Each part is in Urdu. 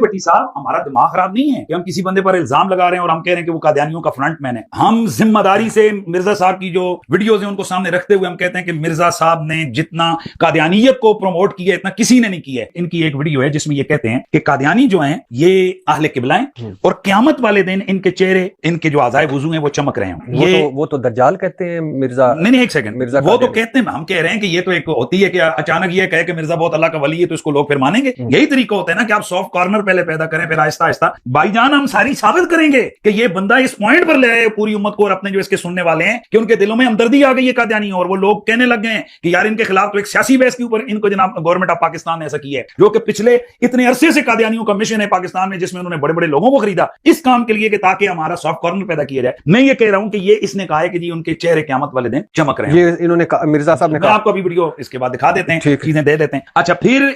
بٹی صاحب ہمارا دماغ خراب نہیں ہے کہ ہم کسی بندے پر الزام لگا رہے ہیں اور ہم کہہ رہے ہیں کہ وہ قادیانیوں کا فرنٹ مین ہے. ہم ذمہ داری سے مرزا صاحب کی جو ویڈیوز ہیں ان کو سامنے رکھتے ہوئے ہم کہتے ہیں کہ مرزا صاحب نے جتنا قادیانیت کو پروموٹ کیا اتنا کسی نے نہیں کیا ہے. ان کی ایک ویڈیو ہے جس میں یہ کہتے ہیں کہ قادیانی جو ہیں یہ اہل قبلہ ہیں اور قیامت والے دن ان کے چہرے ان کے جو اعضائے وضو ہیں وہ چمک رہے ہیں. وہ تو دجال کہتے ہیں مرزا. نہیں ایک سیکنڈ, وہ تو کہتے ہیں, ہم کہہ رہے ہیں کہ یہ تو ایک ہوتی ہے کہ اچانک یہ کہے کہ مرزا بہت اللہ کا ولی ہے تو اس کو لوگ پھر مانیں گے. یہی طریقہ ہوتا ہے نا کہ آپ سافٹ کارنر پہلے پیدا کریں پھر آہستہ آہستہ. بھائی جان ہم ساری ثابت کریں گے کہ یہ بندہ اس پوائنٹ پر لے آئے پوری امت کو اور اپنے جو اس کے سننے والے ہیں کہ ان کے دلوں میں ہمدردی آ گئی ہے قادیانی, اور وہ لوگ کہنے لگ گئے ہیں کہ یار ان کے خلاف تو ایک سیاسی بحث کے اوپر ان کو جناب گورنمنٹ آف پاکستان نے ایسا کیا ہے جو کہ پچھلے اتنے عرصے سے قادیانیوں کا مشن ہے پاکستان میں جس میں انہوں نے بڑے بڑے لوگوں کو خریدا اس کام کے لیے کہ تاکہ ہمارا سافٹ کارنر پیدا کیا جائے. میں یہ کہہ رہا ہوں کہ یہ اس نے کہا ہے کہ جی ان کے چہرے قیامت والے دن چمک رہے ہیں. یہ انہوں نے مرزا صاحب نے کہا, آپ کو ابھی ویڈیو اس کے بعد دکھا دیتے ہیں, چیزیں دے دیتے ہیں. اچھا پھر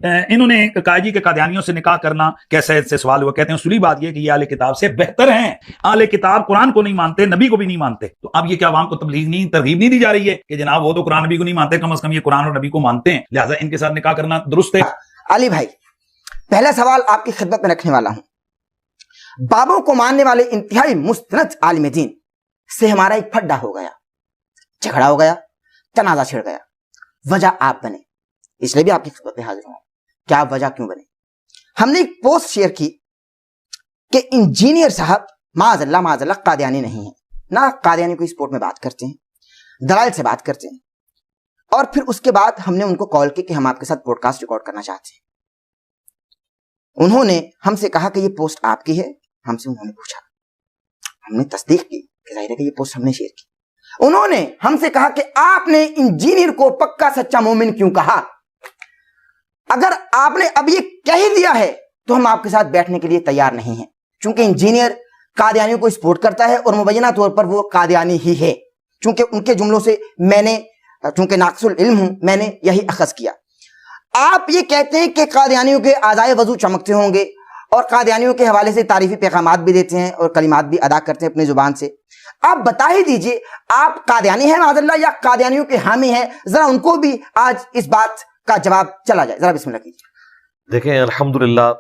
انہوں نے کہا جی کہ قادیانیوں سے نکاح کرنا کیسے سے سوال ہوا. کہتے ہیں اصولی بات یہ کہ یہ اہل کتاب سے بہتر ہیں. اہل کتاب قرآن کو نہیں مانتے, نبی کو بھی نہیں مانتے, تو اب یہ کیا عوام کو تبلیغ نہیں ترغیب نہیں دی جا رہی ہے کہ جناب وہ تو قرآن نبی کو نہیں مانتے, کم از کم یہ قرآن اور نبی کو مانتے ہیں, لہٰذا ان کے ساتھ نکاح کرنا درست ہے. علی بھائی پہلا سوال آپ کی خدمت میں رکھنے والا ہوں. بابوں کو ماننے والے انتہائی مستند عالم دین سے ہمارا ایک پھڈا ہو گیا, جھگڑا ہو گیا, تنازع چھڑ گیا. وجہ آپ بنے, اس لیے بھی آپ کی خدمت میں حاضر ہوں کہ آپ وجہ کیوں بنے. ہم نے ایک پوسٹ شیئر کی کہ انجینئر صاحب معاذ اللہ قادیانی نہیں ہیں, نہ قادیانی کو سپورٹ میں بات کرتے ہیں, دلائل سے بات کرتے ہیں. اور پھر اس کے بعد ہم نے ان کو کال کی کہ ہم آپ کے ساتھ پوڈ کاسٹ ریکارڈ کرنا چاہتے ہیں. انہوں نے ہم سے کہا کہ یہ پوسٹ آپ کی ہے. ہم سے انہوں نے پوچھا, ہم نے تصدیق کی کہ ظاہر ہے کہ یہ پوسٹ ہم نے شیئر کی. انہوں نے ہم سے کہا کہ آپ نے انجینئر کو پکا سچا مومن کیوں کہا؟ اگر آپ نے اب یہ کہہ ہی دیا ہے تو ہم آپ کے ساتھ بیٹھنے کے لیے تیار نہیں ہیں, چونکہ انجینئر قادیانیوں کو سپورٹ کرتا ہے اور مبینہ طور پر وہ قادیانی ہی ہے. چونکہ ان کے جملوں سے میں نے, چونکہ ناقص العلم ہوں, میں نے یہی اخذ کیا. آپ یہ کہتے ہیں کہ قادیانیوں کے اعضائے وضو چمکتے ہوں گے اور قادیانیوں کے حوالے سے تعریفی پیغامات بھی دیتے ہیں اور کلمات بھی ادا کرتے ہیں اپنی زبان سے. آپ بتا ہی دیجئے آپ قادیانی ہیں معاذ اللہ یا قادیانیوں کے حامی ہیں؟ ذرا ان کو بھی آج اس بات کا جواب چلا جائے, ذرا بسم اللہ کیجیے. دیکھیں الحمدللہ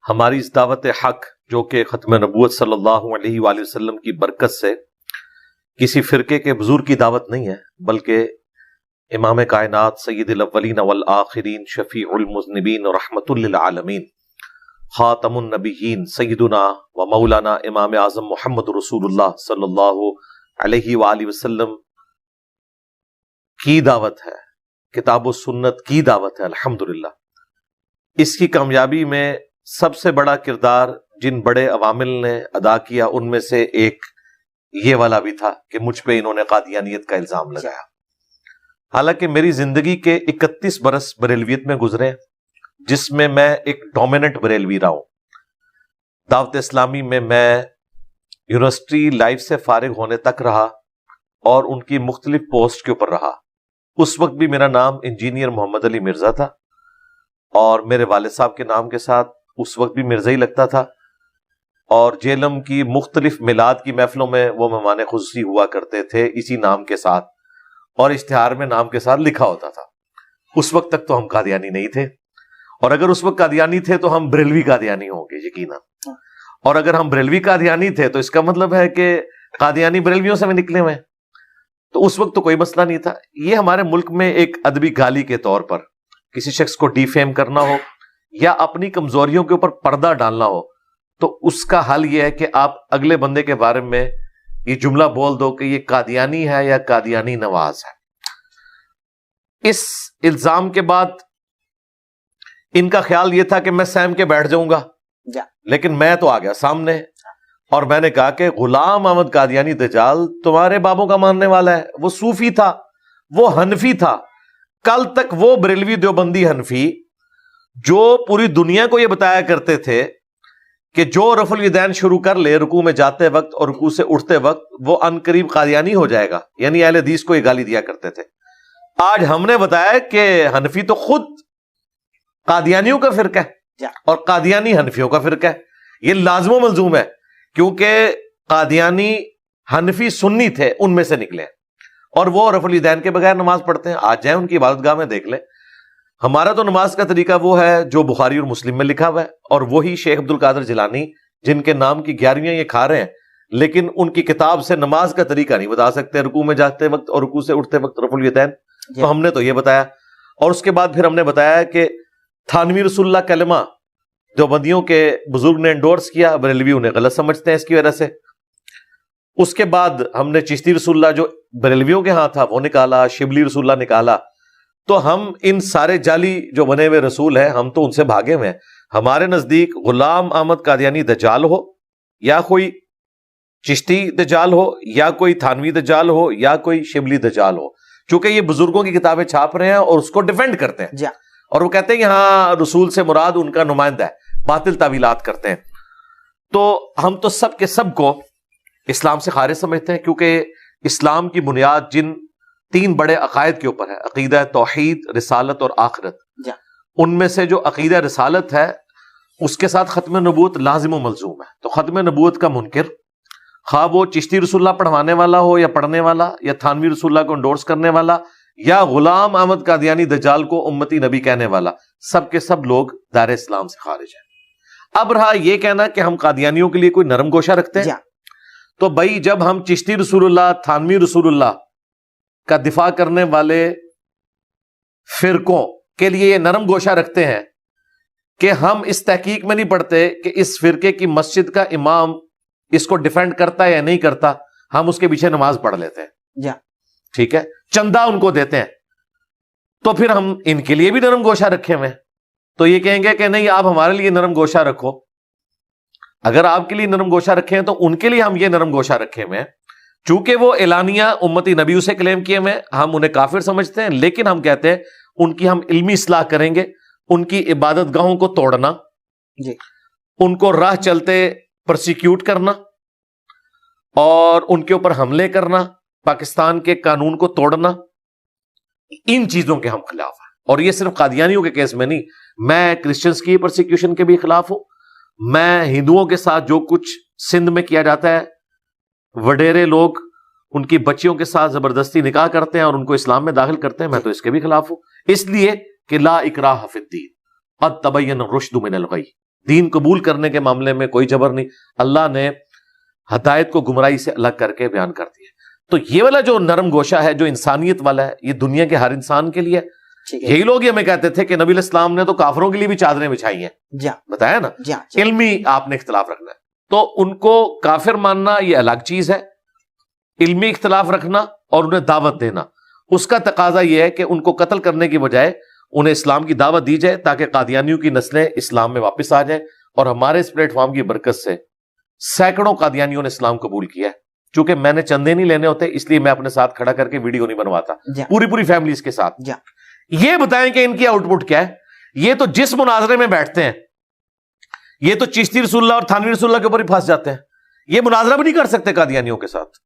ہماری اس دعوت حق جو کہ ختم نبوت صلی اللہ علیہ وآلہ وسلم کی برکت سے کسی فرقے کے بزرگ کی دعوت نہیں ہے, بلکہ امام کائنات سید الاولین والآخرین شفیع المذنبین رحمت للعالمین خاتم النبیین سیدنا و مولانا امام اعظم محمد رسول اللہ صلی اللہ علیہ وآلہ وسلم کی دعوت ہے, کتاب و سنت کی دعوت ہے. الحمدللہ اس کی کامیابی میں سب سے بڑا کردار جن بڑے عوامل نے ادا کیا ان میں سے ایک یہ والا بھی تھا کہ مجھ پہ انہوں نے قادیانیت کا الزام لگایا. حالانکہ میری زندگی کے 31 برس بریلویت میں گزرے جس میں میں ایک ڈومیننٹ بریلوی رہا ہوں. دعوت اسلامی میں یونیورسٹی لائف سے فارغ ہونے تک رہا اور ان کی مختلف پوسٹ کے اوپر رہا. اس وقت بھی میرا نام انجینئر محمد علی مرزا تھا اور میرے والد صاحب کے نام کے ساتھ اس وقت بھی مرزا ہی لگتا تھا, اور جیلم کی مختلف میلاد کی محفلوں میں وہ مہمان خصوصی ہوا کرتے تھے اسی نام کے ساتھ, اور اشتہار میں نام کے ساتھ لکھا ہوتا تھا. اس وقت تک تو ہم قادیانی نہیں تھے, اور اگر اس وقت قادیانی تھے تو ہم بریلوی قادیانی ہوں گے یقینا, اور اگر ہم بریلوی قادیانی تھے تو اس کا مطلب ہے کہ قادیانی بریلویوں سے میں نکلے ہوئے. تو اس وقت تو کوئی مسئلہ نہیں تھا. یہ ہمارے ملک میں ایک ادبی گالی کے طور پر کسی شخص کو ڈی فیم کرنا ہو یا اپنی کمزوریوں کے اوپر پردہ ڈالنا ہو تو اس کا حل یہ ہے کہ آپ اگلے بندے کے بارے میں یہ جملہ بول دو کہ یہ قادیانی ہے یا قادیانی نواز ہے. اس الزام کے بعد ان کا خیال یہ تھا کہ میں سہم کے بیٹھ جاؤں گا, لیکن میں تو آ گیا سامنے اور میں نے کہا کہ غلام احمد قادیانی دجال تمہارے بابوں کا ماننے والا ہے. وہ صوفی تھا, وہ حنفی تھا. کل تک وہ بریلوی دیوبندی حنفی جو پوری دنیا کو یہ بتایا کرتے تھے کہ جو رفع الیدین شروع کر لے رکوع میں جاتے وقت اور رکوع سے اٹھتے وقت وہ ان قریب قادیانی ہو جائے گا, یعنی اہل حدیث کو یہ گالی دیا کرتے تھے. آج ہم نے بتایا کہ حنفی تو خود قادیانیوں کا فرقہ ہے اور قادیانی حنفیوں کا فرقہ ہے. یہ لازم و ملزوم ہے کیونکہ قادیانی حنفی سنی تھے, ان میں سے نکلے اور وہ رفع الیدین کے بغیر نماز پڑھتے ہیں. آج جائیں ان کی عبادت گاہ میں دیکھ لیں, ہمارا تو نماز کا طریقہ وہ ہے جو بخاری اور مسلم میں لکھا ہوا ہے، اور وہی شیخ عبد القادر جیلانی جن کے نام کی 11ویں یہ کھا رہے ہیں، لیکن ان کی کتاب سے نماز کا طریقہ نہیں بتا سکتے، رکوع میں جاتے وقت اور رکوع سے اٹھتے وقت رفع الیدین. تو ہم نے تو یہ بتایا، اور اس کے بعد پھر ہم نے بتایا کہ تھانوی رسول اللہ کلمہ جو بندیوں کے بزرگ نے انڈورس کیا، بریلوی انہیں غلط سمجھتے ہیں اس کی وجہ سے. اس کے بعد ہم نے چشتی رسول اللہ جو بریلویوں کے ہاں تھا وہ نکالا، شبلی رسول اللہ نکالا. تو ہم ان سارے جعلی جو بنے ہوئے رسول ہیں ہم تو ان سے بھاگے ہوئے ہیں. ہمارے نزدیک غلام احمد قادیانی دجال ہو، یا کوئی چشتی دجال ہو، یا کوئی تھانوی دجال ہو، یا کوئی شبلی دجال ہو، چونکہ یہ بزرگوں کی کتابیں چھاپ رہے ہیں اور اس کو ڈیفینڈ کرتے ہیں، اور وہ کہتے ہیں کہ ہاں رسول سے مراد ان کا نمائندہ ہے، باطل تعویلات کرتے ہیں. تو ہم تو سب کے سب کو اسلام سے خارج سمجھتے ہیں، کیونکہ اسلام کی بنیاد جن 3 بڑے عقائد کے اوپر ہے، عقیدہ توحید، رسالت اور آخرت. ان میں سے جو عقیدہ رسالت ہے اس کے ساتھ ختم نبوت لازم و ملزوم ہے. تو ختم نبوت کا منکر، خواہ وہ چشتی رسول اللہ پڑھوانے والا ہو یا پڑھنے والا، یا تھانوی رسول اللہ کو انڈورس کرنے والا، یا غلام احمد قادیانی دجال کو امتی نبی کہنے والا، سب کے سب لوگ دائرہ اسلام سے خارج ہیں. اب رہا یہ کہنا کہ ہم قادیانیوں کے لیے کوئی نرم گوشہ رکھتے ہیں، تو بھائی جب ہم چشتی رسول اللہ، تھانوی رسول اللہ کا دفاع کرنے والے فرقوں کے لیے یہ نرم گوشہ رکھتے ہیں کہ ہم اس تحقیق میں نہیں پڑھتے کہ اس فرقے کی مسجد کا امام اس کو ڈیفینڈ کرتا ہے یا نہیں کرتا، ہم اس کے پیچھے نماز پڑھ لیتے ہیں، ٹھیک ہے، چندہ ان کو دیتے ہیں. تو پھر ہم ان کے لیے بھی نرم گوشہ رکھے ہوئے ہیں. تو یہ کہیں گے کہ نہیں آپ ہمارے لیے نرم گوشہ رکھو. اگر آپ کے لیے نرم گوشہ رکھے ہیں تو ان کے لیے ہم یہ نرم گوشہ رکھے ہوئے ہیں. چونکہ وہ اعلانیہ امتی نبیوں سے کلیم کیے ہوئے، ہم انہیں کافر سمجھتے ہیں، لیکن ہم کہتے ہیں ان کی ہم علمی اصلاح کریں گے. ان کی عبادت گاہوں کو توڑنا، ان کو راہ چلتے پرسیکیوٹ کرنا اور ان کے اوپر حملے کرنا، پاکستان کے قانون کو توڑنا، ان چیزوں کے ہم خلاف ہیں. اور یہ صرف قادیانیوں کے کیس میں نہیں، میں کرسچنز کی پرسیکیوشن کے بھی خلاف ہوں. میں ہندوؤں کے ساتھ جو کچھ سندھ میں کیا جاتا ہے، وڈیرے لوگ ان کی بچیوں کے ساتھ زبردستی نکاح کرتے ہیں اور ان کو اسلام میں داخل کرتے ہیں، میں تو اس کے بھی خلاف ہوں. اس لیے کہ لا اکراہ فی الدین قد تبین الرشد من الغی، دین قبول کرنے کے معاملے میں کوئی جبر نہیں. اللہ نے ہدایت کو گمراہی سے الگ کر کے بیان کر دیا. تو یہ والا جو نرم گوشہ ہے، جو انسانیت والا ہے، یہ دنیا کے ہر انسان کے لیے. یہی لوگ یہ ہمیں کہتے تھے کہ نبی علیہ السلام نے تو کافروں کے لیے بھی چادریں بچھائی ہیں، بتایا نا. علمی آپ نے اختلاف رکھنا ہے، تو ان کو کافر ماننا یہ الگ چیز ہے. علمی اختلاف رکھنا اور انہیں دعوت دینا، اس کا تقاضا یہ ہے کہ ان کو قتل کرنے کی بجائے انہیں اسلام کی دعوت دی جائے، تاکہ قادیانیوں کی نسلیں اسلام میں واپس آ جائیں. اور ہمارے اس پلیٹ فارم کی برکت سے سینکڑوں قادیانیوں نے اسلام قبول کیا ہے. چونکہ میں نے چندے نہیں لینے ہوتے، اس لیے میں اپنے ساتھ کھڑا کر کے ویڈیو نہیں بنواتا، پوری فیملیز کے ساتھ. یہ بتائیں کہ ان کی آؤٹ پٹ کیا ہے. یہ تو جس مناظرے میں بیٹھتے ہیں، یہ تو چشتی رسول اللہ اور تھانوی رسول اللہ کے اوپر ہی پھنس جاتے ہیں. یہ مناظرہ بھی نہیں کر سکتے قادیانیوں کے ساتھ.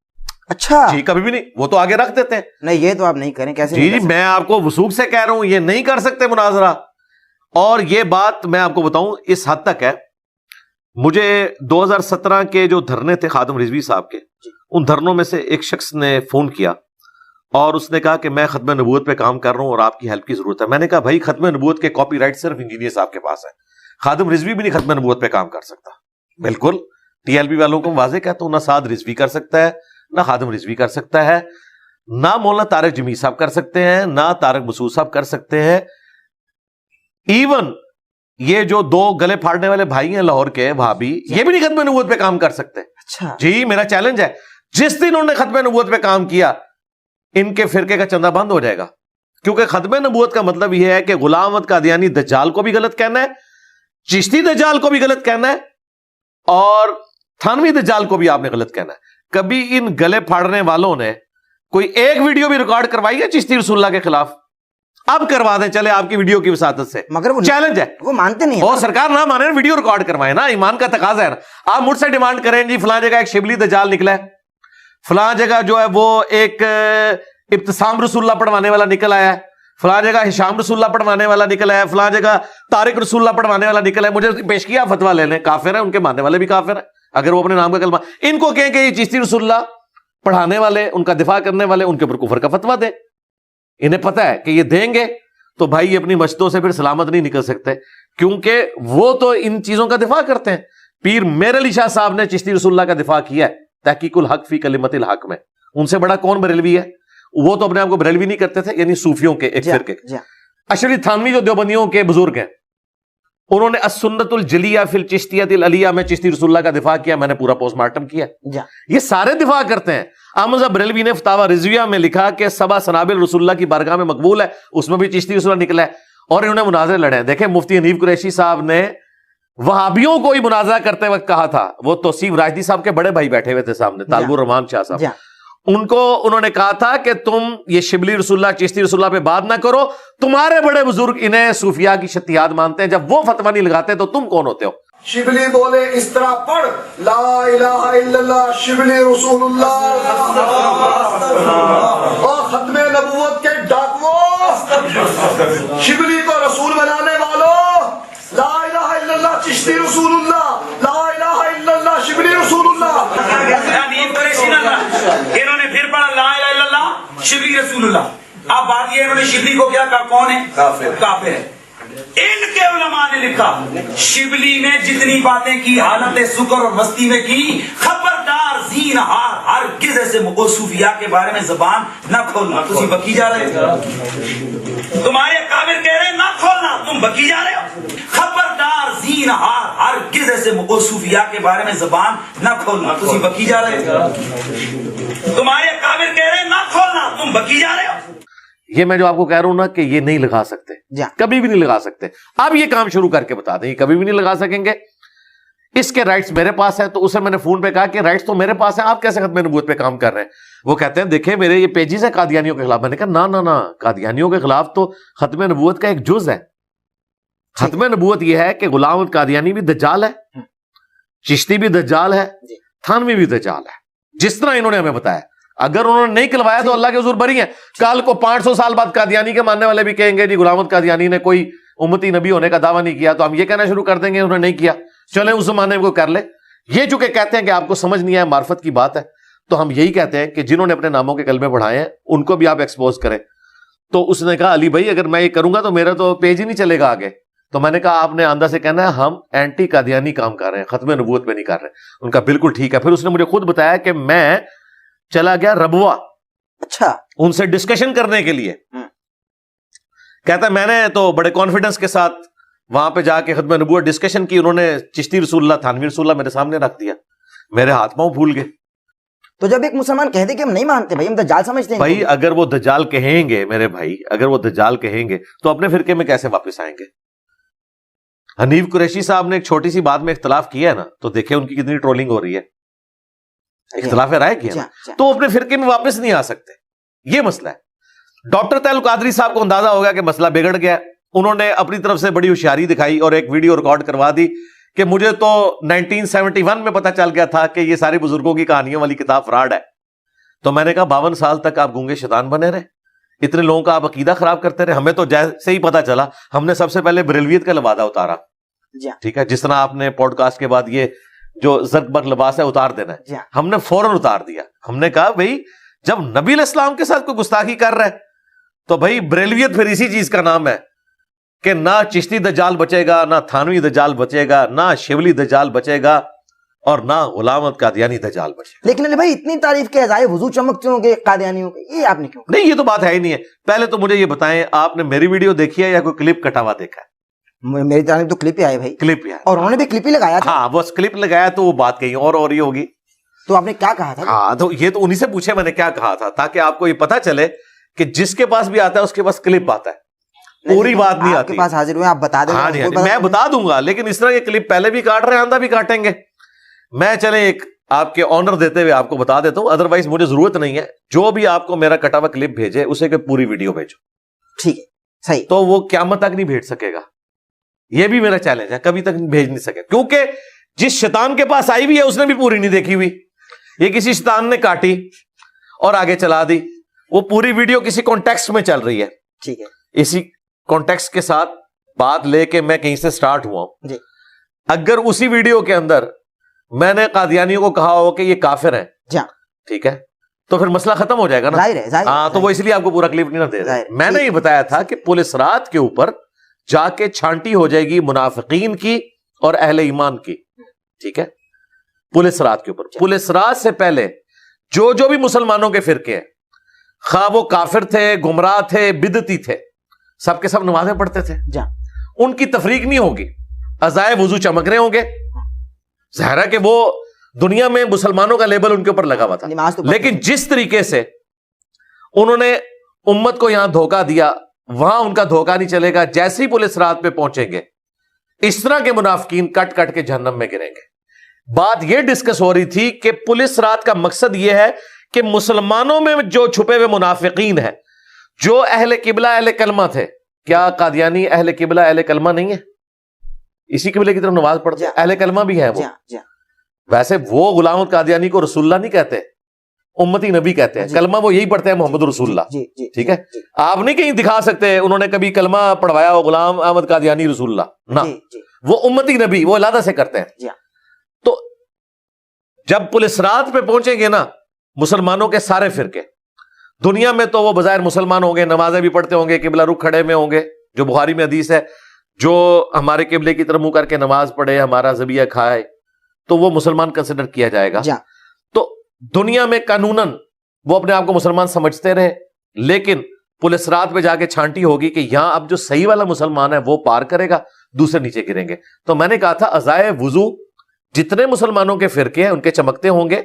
اچھا جی کبھی بھی نہیں، وہ تو آگے رکھ دیتے ہیں. نہیں یہ تو آپ نہیں کریں، کیسے؟ جی میں آپ کو وثوق سے کہہ رہا ہوں یہ نہیں کر سکتے مناظرہ. اور یہ بات میں آپ کو بتاؤں اس حد تک ہے، مجھے 2017 کے جو دھرنے تھے خادم رضوی صاحب کے، ان دھرنوں میں سے ایک شخص نے فون کیا اور اس نے کہا کہ میں ختم نبوت پہ کام کر رہا ہوں اور آپ کی ہیلپ کی ضرورت ہے. میں نے کہا بھائی ختم نبوت کے کاپی رائٹ صرف انجینئر صاحب کے پاس ہے، خادم رضوی بھی نہیں ختم نبوت پہ کام کر سکتا. بالکل ٹی ایل بی والوں کو واضح کہتا ہوں، نہ سعد رضوی کر سکتا ہے، نہ خادم رضوی کر سکتا ہے، نہ مولانا طارق جمیل صاحب کر سکتے ہیں، نہ طارق مسعود صاحب کر سکتے ہیں. ایون یہ جو 2 گلے پھاڑنے والے بھائی ہیں لاہور کے وہابی، یہ بھی نہیں ختم نبوت پہ کام کر سکتے. اچھا جی میرا چیلنج ہے، جس دن انہوں نے ختم نبوت پہ کام کیا ان کے فرقے کا چندہ بند ہو جائے گا. کیونکہ ختم نبوت کا مطلب یہ ہے کہ غلام احمد قادیانی دجال کو بھی غلط کہنا ہے، چشتی دجال کو بھی غلط کہنا ہے، اور تھانوی دجال کو بھی آپ نے غلط کہنا ہے. کبھی ان گلے پھاڑنے والوں نے کوئی ایک ویڈیو بھی ریکارڈ کروائی ہے چشتی رسول اللہ کے خلاف؟ اب کروا دیں چلے آپ کی ویڈیو کی وساطت سے، مگر وہ چیلنج ہے، وہ مانتے نہیں. اور سرکار نہ مانے ویڈیو ریکارڈ کروائے نا، ایمان کا تقاضا ہے نا. آپ مجھ سے ڈیمانڈ کریں جی فلاں جگہ ایک شبلی دجال نکلا ہے، فلاں جگہ جو ہے وہ ایک ابتسام رسول اللہ پڑھوانے والا نکل آیا ہے، فلاں جگہ ہشام رسول اللہ پڑھوانے والا نکل آیا ہے، فلاں جگہ طارق رسول اللہ پڑھوانے والا نکل ہے. مجھے پیش کیا فتویٰ لے لیں، کافر ہیں، ان کے ماننے والے بھی کافر ہیں اگر وہ اپنے نام کا کلمہ. ان کو کہیں کہ یہ چشتی رسول اللہ پڑھانے والے، ان کا دفاع کرنے والے، ان کے اوپر کفر کا فتویٰ دیں. انہیں پتہ ہے کہ یہ دیں گے تو بھائی اپنی مشتوں سے پھر سلامت نہیں نکل سکتے، کیونکہ وہ تو ان چیزوں کا دفاع کرتے ہیں۔ پیر میر علی شاہ صاحب نے چشتی رسول اللہ کا دفاع کیا ہے تحقیق الحق فی کلمت الحق میں، ان سے بڑا کون بریلوی ہے؟ وہ تو اپنے آپ کو بریلوی نہیں کرتے تھے، یعنی صوفیوں کے ایک فرقے۔ اشری تھانوی جو دیوبندیوں کے بزرگ ہیں، انہوں نے السنت الجلیہ فی الچشتیۃ العلیہ میں چشتی رسول اللہ کا دفاع کیا، میں نے پورا پوسٹ مارٹم کیا۔ یہ سارے دفاع کرتے ہیں۔ احمد بریلوی نے فتاوی رضویہ میں لکھا کہ 7 سنابل رسول اللہ کی بارگاہ میں مقبول ہے، اس میں بھی چشتی رسول اللہ نکلا ہے، اور انہوں نے مناظرے لڑے ہیں۔ دیکھیں مفتی حنیف قریشی صاحب نے وہابیوں کو ہی مناظرہ کرتے وقت کہا تھا، وہ توصیف راشدی صاحب کے بڑے بھائی بیٹھے ہوئے تھے سامنے، طالب الرحمان شاہ صاحب، ان کو انہوں نے کہا تھا کہ تم یہ شبلی رسول اللہ چشتی رسول اللہ پہ بات نہ کرو، تمہارے بڑے بزرگ انہیں صوفیاء کی شتیات مانتے ہیں، جب وہ فتویٰ نہیں لگاتے تو تم کون ہوتے ہو؟ شبلی بولے اس طرح پڑھ، لا الہ الا اللہ شبلی رسول اللہ، اور ختم نبوت کے ڈاکووں، شبلی کو رسول بنانے والوں، لا الہ الا اللہ چشتی رسول اللہ، لا الہ الا اللہ شبلی رسول اللہ۔ انہوں نے پھر پڑھا لا الہ الا اللہ شبلی رسول اللہ۔ اب بات یہ انہوں نے شبلی کو کیا کہا؟ کون ہے؟ کافر ہے۔ ان کے علماء نے لکھا شبلی نے جتنی باتیں کی حالت سکر اور مستی میں کی، خبردار زینہار ہرگز ایسے صوفیاء کے بارے میں زبان نہ کھولنا۔ تم بکی جا رہے ہو، تمہارے اکابر کہہ رہے ہیں نہ کھولنا، تم بکی جا رہے ہو۔ خبردار زینہار ہرگز ایسے صوفیاء کے بارے میں زبان نہ کھولنا۔ تم بکی جا رہے ہو، تمہارے اکابر کہہ رہے ہیں نہ کھولنا، تم بکی جا رہے ہو۔ یہ میں جو آپ کو کہہ رہا ہوں نا کہ یہ نہیں لگا سکتے، کبھی بھی نہیں لگا سکتے۔ اب یہ کام شروع کر کے بتا دیں، یہ کبھی بھی نہیں لگا سکیں گے۔ اس کے رائٹس میرے پاس ہیں، تو اسے میں نے فون پہ کہا کہ رائٹس تو میرے پاس ہیں، آپ کیسے ختم نبوت پہ کام کر رہے ہیں؟ وہ کہتے ہیں دیکھیں میرے یہ پیجز ہیں قادیانیوں کے خلاف۔ میں نے کہا نہ قادیانیوں کے خلاف تو ختم نبوت کا ایک جز ہے۔ ختم نبوت یہ ہے کہ غلام احمد قادیانی بھی دجال ہے، چشتی بھی دجال ہے، تھانوی بھی دجال ہے، جس طرح انہوں نے ہمیں بتایا۔ اگر انہوں نے نہیں کھلوایا تو اللہ کے حضور بری ہیں۔ کل کو 500 سال بعد قادیانی کے ماننے والے بھی کہیں گے جی غلام احمد قادیانی نے کوئی امتی نبی ہونے کا دعویٰ نہیں کیا، تو ہم یہ کہنا شروع کر دیں گے انہوں نے نہیں کیا، چلیں اس زمانے میں کوئی کر لے۔ یہ چونکہ کہتے ہیں کہ آپ کو سمجھ نہیں آیا، معرفت کی بات ہے، تو ہم یہی کہتے ہیں کہ جنہوں نے اپنے ناموں کے کلمے پڑھائے ہیں ان کو بھی آپ ایکسپوز کریں۔ تو اس نے کہا علی بھائی اگر میں یہ کروں گا تو میرا تو پیج ہی نہیں چلے گا آگے۔ تو میں نے کہا آپ نے آندہ سے کہنا ہے ہم اینٹی قادیانی کام کر رہے ہیں، ختم نبوت پہ نہیں کر رہے۔ ان کا بالکل ٹھیک ہے۔ پھر اس نے مجھے خود بتایا کہ میں چلا گیا ربوہ، اچھا، ان سے ڈسکشن کرنے کے لیے۔ کہتا ہے میں نے تو بڑے کانفیڈنس کے ساتھ وہاں پہ جا کے ختم نبوت ڈسکشن کی، انہوں نے چشتی رسول اللہ تھانوی رسول اللہ میرے سامنے رکھ دیا، میرے ہاتھ پاؤں پھول گئے۔ تو جب ایک مسلمان کہہ دے کہ ہم نہیں مانتے بھائی، ہم دجال سمجھتے ہیں بھائی اگر وہ دجال کہیں گے، میرے بھائی اگر وہ دجال کہیں گے تو اپنے فرقے میں کیسے واپس آئیں گے؟ حنیف قریشی صاحب نے ایک چھوٹی سی بات میں اختلاف کیا ہے نا، تو دیکھیں ان کی کتنی ٹرولنگ ہو رہی ہے، اختلاف رائے کیا نا، تو اپنے فرقے میں واپس نہیں آ سکتے۔ یہ مسئلہ ہے۔ ڈاکٹر طاہر القادری صاحب کو اندازہ ہو گیا کہ مسئلہ بگڑ گیا، انہوں نے اپنی طرف سے بڑی ہوشیاری دکھائی اور ایک ویڈیو ریکارڈ کروا دی کہ مجھے تو 1971 میں پتا چل گیا تھا کہ یہ سارے بزرگوں کی کہانیوں والی کتاب فراڈ ہے۔ تو میں نے کہا 52 سال تک آپ گونگے شیطان بنے رہے، اتنے لوگوں کا آپ عقیدہ خراب کرتے رہے، ہمیں تو جیسے ہی پتا چلا ہم نے سب سے پہلے بریلویت کا لبادہ اتارا، ٹھیک ہے، جس طرح آپ نے پوڈ کاسٹ کے بعد یہ جو زرق برق لباس ہے اتار دینا ہے، ہم نے فوراً اتار دیا۔ ہم نے کہا بھائی جب نبی علیہ السلام کے ساتھ کوئی گستاخی کر رہا ہے تو بھائی بریلویت پھر اسی چیز کا نام ہے کہ نہ چشتی دجال بچے گا، نہ تھانوی دجال بچے گا، نہ شیولی دجال بچے گا، اور نہ غلام احمد قادیانی دجال بچے گا۔ لیکن بھائی اتنی تعریف کے عزائے وضو چمکتے ہوں گے قادیانیوں کے، یہ آپ نے کیوں؟ نہیں یہ تو بات ہے ہی نہیں ہے۔ پہلے تو مجھے یہ بتائیں آپ نے میری ویڈیو دیکھی ہے یا کوئی کلپ کٹا ہوا دیکھا ہے؟ میری جانب تو کلپ ہی آئے بھائی، کلپ ہی ہے، اور انہوں نے بھی کلپ ہی لگایا تھا۔ ہاں بس کلپ لگایا تو وہ بات کہیں اور ہی ہوگی۔ تو آپ نے کیا کہا تھا؟ ہاں تو یہ تو انہی سے پوچھے میں نے کیا کہا تھا، تاکہ آپ کو یہ پتا چلے کہ جس کے پاس بھی آتا ہے اس کے پاس کلپ آتا ہے، پوری بات نہیں آپ آتی۔ کے پاس حاضر ہوئے، آپ بتا دیں۔ ہاں جی میں بتا دوں گا، لیکن اس طرح کے کلپ پہلے بھی کاٹ رہے ہیں، آندہ بھی کاٹیں گے۔ میں چلیں ایک آپ کے آنر دیتے ہوئے آپ کو بتا دیتا ہوں، ادروائز مجھے ضرورت نہیں ہے، جو بھی آپ کو میرا کٹا ہوا کلپ بھیجے اسے کہ پوری ویڈیو بھیجو، ٹھیک ہے صحیح، تو وہ قیامت تک نہیں بھیج سکے گا۔ یہ بھی میرا چیلنج ہے، کبھی تک بھیج نہیں سکے، کیونکہ جس شیطان کے پاس آئی بھی ہے اس نے بھی پوری نہیں دیکھی ہوئی، یہ کسی شیطان نے کاٹی اور آگے چلا دی، وہ پوری ویڈیو کسی کانٹیکسٹ میں چل رہی ہے، ٹھیک ہے، اسی کانٹیکسٹ کے ساتھ بات لے کے میں کہیں سے سٹارٹ ہوا ہوں۔ جی، اگر اسی ویڈیو کے اندر میں نے قادیانیوں کو کہا ہو کہ یہ کافر ہیں، جی، ٹھیک ہے، تو پھر مسئلہ ختم ہو جائے گا نا. ظاہر ہے، ظاہر ہے، ہاں تو وہ اس لیے آپ کو پورا کلپ نہیں نہ دے رہے. میں نے یہ بتایا تھا کہ پولیس رات کے اوپر جا کے چھانٹی ہو جائے گی منافقین کی اور اہل ایمان کی. ٹھیک ہے, پولیس رات کے اوپر. پولیس رات سے پہلے جو بھی مسلمانوں کے فرقے ہیں, خواہ وہ کافر تھے, گمراہ تھے, بدعتی تھے, سب کے سب نمازیں پڑھتے تھے. ان کی تفریق نہیں ہوگی, عزائے وضو چمک رہے ہوں گے. ظاہر ہے کہ وہ دنیا میں مسلمانوں کا لیبل ان کے اوپر لگا ہوا تھا, لیکن جس طریقے سے انہوں نے امت کو یہاں دھوکہ دیا, وہاں ان کا دھوکہ نہیں چلے گا. جیسے ہی پولیس رات پہ پہنچیں گے, اس طرح کے منافقین کٹ کٹ کے جہنم میں گریں گے. بات یہ ڈسکس ہو رہی تھی کہ پولیس رات کا مقصد یہ ہے کہ مسلمانوں میں جو چھپے ہوئے منافقین ہیں, جو اہل قبلہ اہل کلمہ تھے. کیا قادیانی اہل قبلہ اہل کلمہ نہیں ہے؟ اسی قبلے کی طرف نماز پڑھتے ہیں, اہل کلمہ بھی ہیں وہ. ویسے وہ غلام القادیانی کو رسول اللہ نہیں کہتے, امتی نبی کہتے ہیں. کلمہ وہ یہی پڑھتے ہیں محمد رسول اللہ. ٹھیک ہے, آپ نہیں کہیں دکھا سکتے انہوں نے کبھی کلمہ پڑھوایا ہو غلام احمد قادیانی رسول اللہ, نہ, وہ امتی نبی وہ علیحدہ سے کرتے ہیں. تو جب پولیس رات پہ پہنچیں گے نا مسلمانوں کے سارے فرقے, دنیا میں تو وہ بظاہر مسلمان ہوں گے, نمازیں بھی پڑھتے ہوں گے, قبلہ رخ کھڑے میں ہوں گے, جو بخاری میں حدیث ہے, جو ہمارے قبلے کی طرف منہ کر کے نماز پڑھے, ہمارا ذبیحہ کھائے, تو وہ مسلمان کنسیڈر کیا جائے گا. تو دنیا میں قانوناً وہ اپنے آپ کو مسلمان سمجھتے رہے, لیکن پولیس رات پہ جا کے چھانٹی ہوگی کہ یہاں اب جو صحیح والا مسلمان ہے وہ پار کرے گا, دوسرے نیچے گریں گے. تو میں نے کہا تھا عزائے وضو جتنے مسلمانوں کے فرقے ہیں ان کے چمکتے ہوں گے.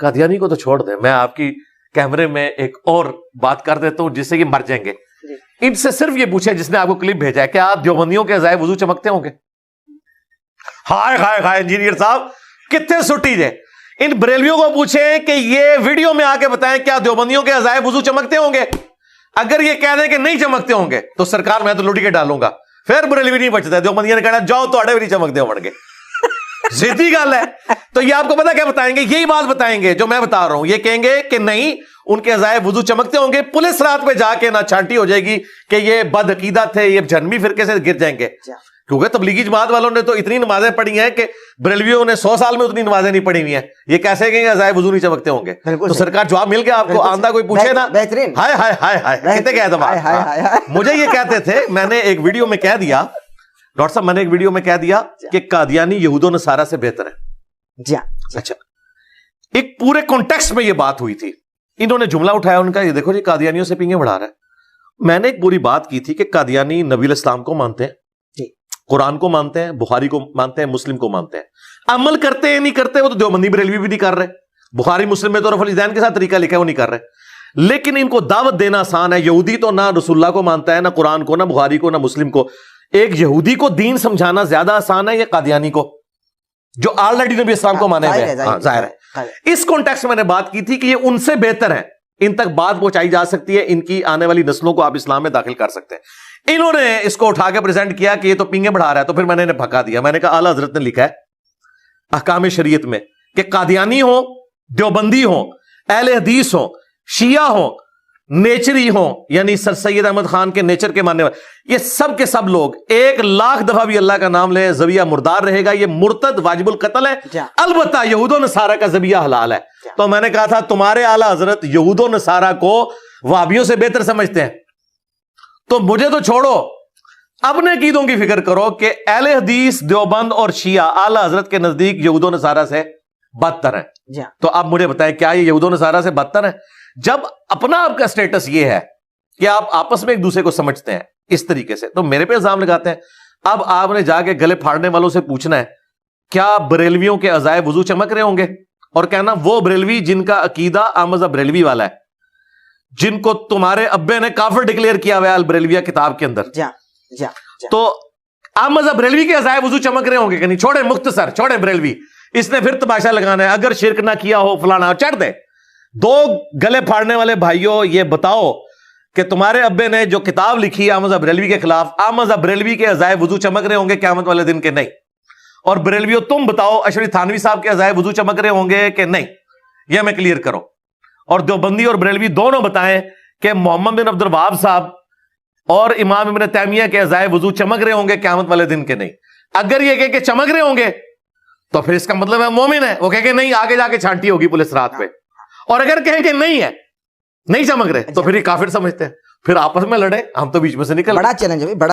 قادیانی کو تو چھوڑ دیں, میں آپ کی کیمرے میں ایک اور بات کر دیتا ہوں جس سے یہ مر جائیں گے. ان سے صرف یہ پوچھے جس نے آپ کو کلپ بھیجا ہے, کیا آپ دیوبندیوں کے عزائے وضو چمکتے ہوں گے؟ ہائے ہائے ہائے انجینئر صاحب کتنے سٹی جے. ان بریلویوں کو پوچھیں کہ یہ ویڈیو میں آ کے بتائیں کیا دیوبندیوں کے عزائے وضو چمکتے ہوں گے. اگر یہ کہہ دیں کہ نہیں چمکتے ہوں گے تو سرکار میں تو لوٹی کے ڈالوں گا, پھر بریلوی نہیں بچتا ہے. دیوبندیوں نے کہنا جاؤ تو اڑے بھی نہیں چمکتے ہو گے. سیدھی گل ہے. تو یہ آپ کو پتا کیا بتائیں گے, یہی بات بتائیں گے جو میں بتا رہا ہوں. یہ کہیں گے کہ نہیں ان کے عزائے وضو چمکتے ہوں گے. پولیس رات پہ جا کے نہ چھانٹی ہو جائے گی کہ یہ بد عقیدہ تھے, یہ جہنمی فرقے سے گر جائیں گے. کیونکہ تبلیغی جماعت والوں نے تو اتنی نمازیں پڑھی ہیں کہ بریلویوں نے 100 سال میں اتنی نمازیں نہیں پڑھی ہوئی ہیں. یہ کیسے کہیں گے عزائے وضو نہیں چمکتے ہوں گے؟ تو سرکار جواب مل گیا آپ کو. آندہ کوئی پوچھے نا, بہترین. ہائے ہائے ہائے ہائے کہتے کہہ دوں. مجھے یہ کہتے تھے, میں نے ایک ویڈیو میں کہہ دیا, ڈاکٹر صاحب میں نے ایک ویڈیو میں کہہ دیا کہ قادیانی یہود و نصارہ سے بہتر ہے. اچھا, ایک پورے کانٹیکسٹ میں یہ بات ہوئی تھی. انہوں نے جملہ اٹھایا ان کا, یہ دیکھو جی قادیانیوں سے پینگیں بڑھا رہا ہے. میں نے ایک پوری بات کی تھی کہ قادیانی نبی الاسلام کو مانتے ہیں, قرآن کو مانتے ہیں, بخاری کو مانتے ہیں, مسلم کو مانتے ہیں. عمل کرتے ہیں نہیں کرتے وہ تو دیوبندی بریلوی بھی نہیں کر رہے. بخاری مسلم میں تو رفع الیدین کے ساتھ طریقہ لکھا ہے وہ نہیں کر رہے. لیکن ان کو دعوت دینا آسان ہے. یہودی تو نہ رسول اللہ کو مانتا ہے, نہ قرآن کو, نہ بخاری کو, نہ مسلم کو. ایک یہودی کو دین سمجھانا زیادہ آسان ہے یا قادیانی کو جو آلریڈی نبی اسلام کو مانے ہوئے ہیں؟ ظاہر ہے. اس کانٹیکسٹ میں نے بات کی تھی کہ یہ ان سے بہتر ہیں, ان تک بات پہنچائی جا سکتی ہے, ان کی آنے والی نسلوں کو آپ اسلام میں داخل کر سکتے ہیں. انہوں نے اس کو اٹھا کے پریزنٹ کیا کہ یہ تو پینگیں بڑھا رہا ہے. تو پھر میں نے انہیں بھکا دیا. میں نے کہا اعلیٰ حضرت نے لکھا ہے احکام شریعت میں کہ قادیانی ہوں, دیوبندی ہوں, اہل حدیث ہوں, شیعہ ہوں, نیچری ہوں, یعنی سر سید احمد خان کے نیچر کے ماننے والے, یہ سب کے سب لوگ 1,00,000 دفعہ بھی اللہ کا نام لے ذبیحہ مردار رہے گا. یہ مرتد واجب القتل ہے. البتہ یہود و نصارہ کا ذبیحہ حلال ہے. تو میں نے کہا تھا تمہارے اعلیٰ حضرت یہود و نصارہ کو وہابیوں سے بہتر سمجھتے ہیں, تو مجھے تو چھوڑو, اپنے عقیدوں کی فکر کرو کہ اہل حدیث, دیوبند اور شیعہ اعلیٰ حضرت کے نزدیک یہود و نصارہ سے بدتر ہیں. تو آپ مجھے بتائیں کیا یہ یہود و نصارہ سے بدتر ہیں؟ جب اپنا آپ کا سٹیٹس یہ ہے کہ آپ آپس میں ایک دوسرے کو سمجھتے ہیں اس طریقے سے, تو میرے پہ الزام لگاتے ہیں. اب آپ نے جا کے گلے پھاڑنے والوں سے پوچھنا ہے کیا بریلویوں کے عزائے وضو چمک رہے ہوں گے, اور کہنا وہ بریلوی جن کا عقیدہ احمد بریلوی والا ہے, جن کو تمہارے ابے نے کافر ڈکلیئر کیا ہوا ہے البریلویہ کتاب کے اندر, تو احمد بریلوی کے عزائے وضو چمک رہے ہوں گے کہ نہیں؟ چھوڑے مختصر, چھوڑے بریلوی, اس نے پھر تماشا لگانا ہے. اگر شرک نہ کیا ہو فلانا, چڑھ دے. دو گلے پھاڑنے والے بھائیوں یہ بتاؤ کہ تمہارے ابے نے جو کتاب لکھی احمد بریلوی کے خلاف, احمد بریلوی کے عزائے وضو چمک رہے ہوں گے قیامت والے دن کے نہیں؟ اور بریلویوں تم بتاؤ اشرف تھانوی صاحب کے عزائے وضو چمک رہے ہوں گے کہ نہیں؟ یہ ہمیں کلیئر کرو. اور دیوبندی اور بریلوی دونوں بتائیں کہ محمد بن عبد الوہاب صاحب اور امام ابن تیمیہ کے عزائے وضو چمک رہے ہوں گے قیامت والے دن کے نہیں؟ اگر یہ کہہ کہ چمک رہے ہوں گے تو پھر اس کا مطلب ہے مومن ہے. وہ کہہ کہ نہیں, آگے جا کے چھانٹی ہوگی پولیس رات پہ. اور اگر کہیں کہ نہیں ہے, نہیں سمجھ رہے, تو پھر یہ کافر سمجھتے ہیں, پھر آپس میں لڑے, ہم تو بیچ میں سے نکل. بڑا چیلنج ہے بھائی, بڑا